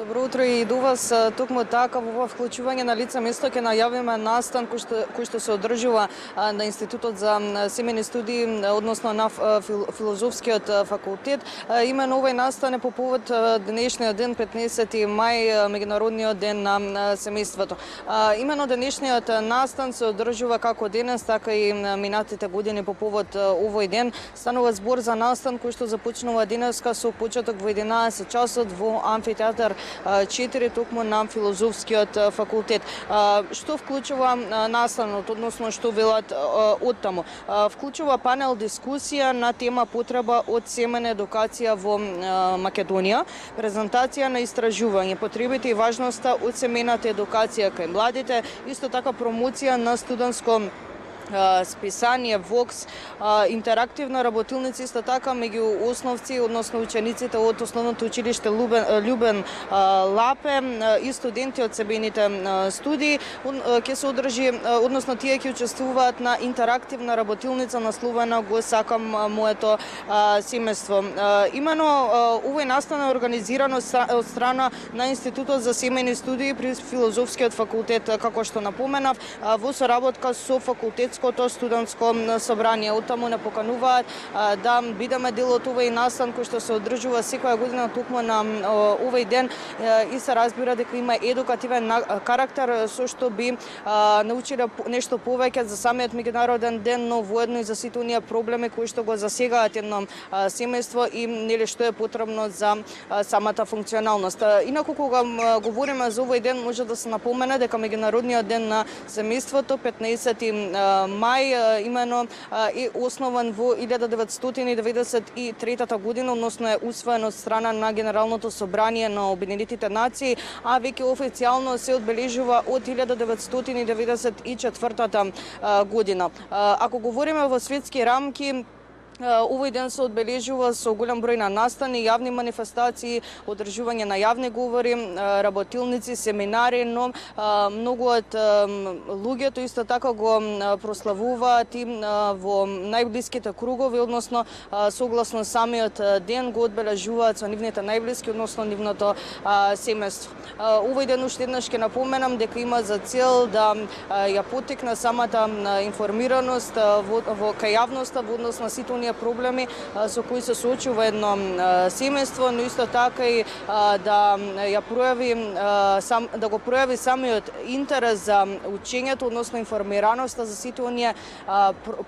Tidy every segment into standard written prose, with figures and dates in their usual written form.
Добро утро и до вас. Токму така во вклучување на лица место ќе најавиме настан кој што се одржува на Институтот за семејни студии, односно на Филозофскиот факултет. Имено овој настан е по повод денешниот ден, 15 мај, меѓународниот ден на семејството. Имено денешниот настан се одржува како денес, така и минатите години по повод овој ден. Станува збор за настан кој што започнува денеска со почеток во 11 часот во амфитеатар 4 токму на Филозофскиот факултет. Што вклучува настанот, односно што велат од таму? Вклучува панел дискусија на тема потреба од семејна едукација во Македонија, презентација на истражување, потребите и важноста од семејната едукација кај младите, исто така промоција на студентско списание Vox, интерактивна работилница исто така меѓу основци, односно учениците од основното училиште Љубен Лапе и студенти од семејните студии ќе се одржи, односно тие ќе учествуваат на интерактивна работилница насловена "Го сакам моето семејство". Имено овој настан е организирано од страна на Институтот за семејни студии при Филозофскиот факултет, како што напоменав, во соработка со факултетското студентско собрание. Оттаму не покануваат да бидеме дел од овој настан кој што се одржува секоја година токму на овој ден и се разбира дека има едукативен карактер со што би научиле нешто повеќе за самиот меѓународен ден, но воедно и за сите оние проблеми кои што го засегаат едно семејство и нели што е потребно за самата функционалност. Инаку кога говориме за овој ден може да се напомене дека меѓународниот ден на семејството 15 мај имено е основан во 1993 година, односно е усвоен од страна на Генералното собрание на Обединетите нации, а веќе официјално се одбележува од 1994 година. Ако говориме во светски рамки, овој ден се одбележува со голем број на настани, јавни манифестации, одржување на јавни говори, работилници, семинари, но многу од луѓето исто така го прославуваат и во најблиските кругови, односно согласно самиот ден го одбележуваат со нивните најблиски, односно нивното семејство. Овој ден уште еднаш ќе напоменам дека има за цел да ја поттикне самата информираност кај јавноста во однос на сите проблеми со кои се соочува едно семејство, но исто така и да го пројави самиот интерес за учењето, односно информираноста за сите оние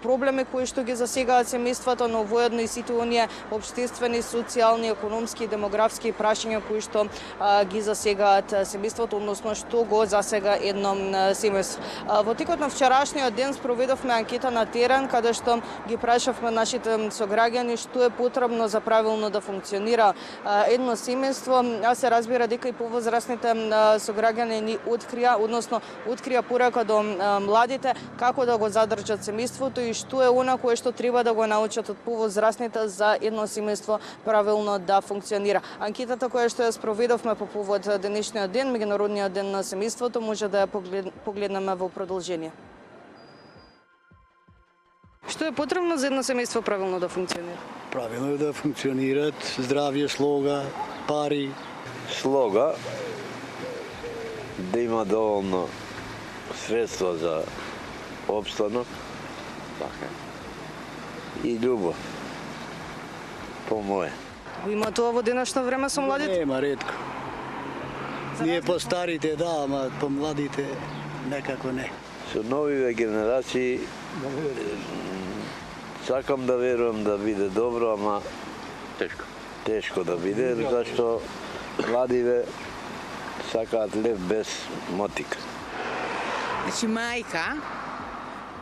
проблеми кои што ги засегаат семејството, но воедно и сите оние општествени, социјални, економски и демографски прашања кои што ги засегаат семејството, односно што го засега едно семејство. Во текот на вчерашниот ден спроведовме анкета на терен каде што ги прашавме нашите сограѓани што е потребно за правилно да функционира едно семејство. Јас се разбира дека и повозрасните сограѓани ни открија порака до младите како да го задржат семејството и што е она кое што треба да го научат од повозрасните за едно семејство правилно да функционира. Анкетата која што ја спроведовме по повод денешниот ден, меѓународниот ден на семејството, може да ја погледнеме во продолжение. Што е потребно за едно семејство правилно да функционира? Правилно е да функционираат здравје, слога, пари. Слога, да има доволно средства за опстанок, и љубов, по мое. Има тоа во денешно време со младите? Нема, ретко. Ние по старите, да, ама по младите некако не. Со новиве генерации сакам да верувам да биде добро, ама тешко да биде, зашто младиве сакаат лев без мотика. Значи мајка,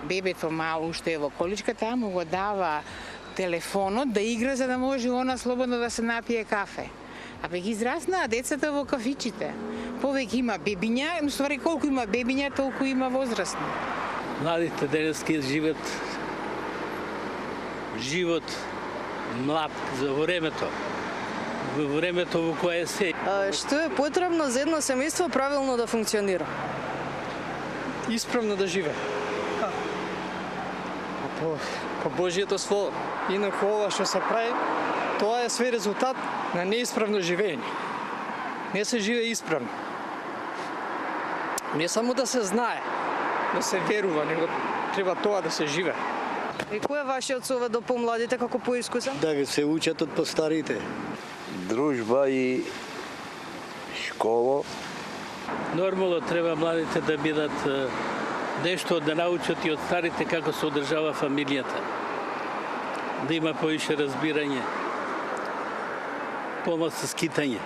бебето мало уште е во количка, таму го дава телефонот да игра за да може она слободно да се напие кафе. А бе ги израснаа децата во кафичите. Повеќе има бебиња, но ствари колку има бебиња, толку има возрастни. Младите денески живот млад за времето. Во времето во кое се. Што е потребно за едно семејство правилно да функционира? Исправно да живе. По Божјето слово. Инаку ова што се прави, тоа е све резултат на неисправно живење. не се живее исправно. Не само да се знае, да се верува, него треба тоа да се живее. И кој е вашиот совет до помладите како поискусен? Да се учат од постарите. Дружба и школа. Нормално треба младите да бидат нешто да научат и од старите како се одржава фамилијата. Да има повише разбирање. Помал со скитање.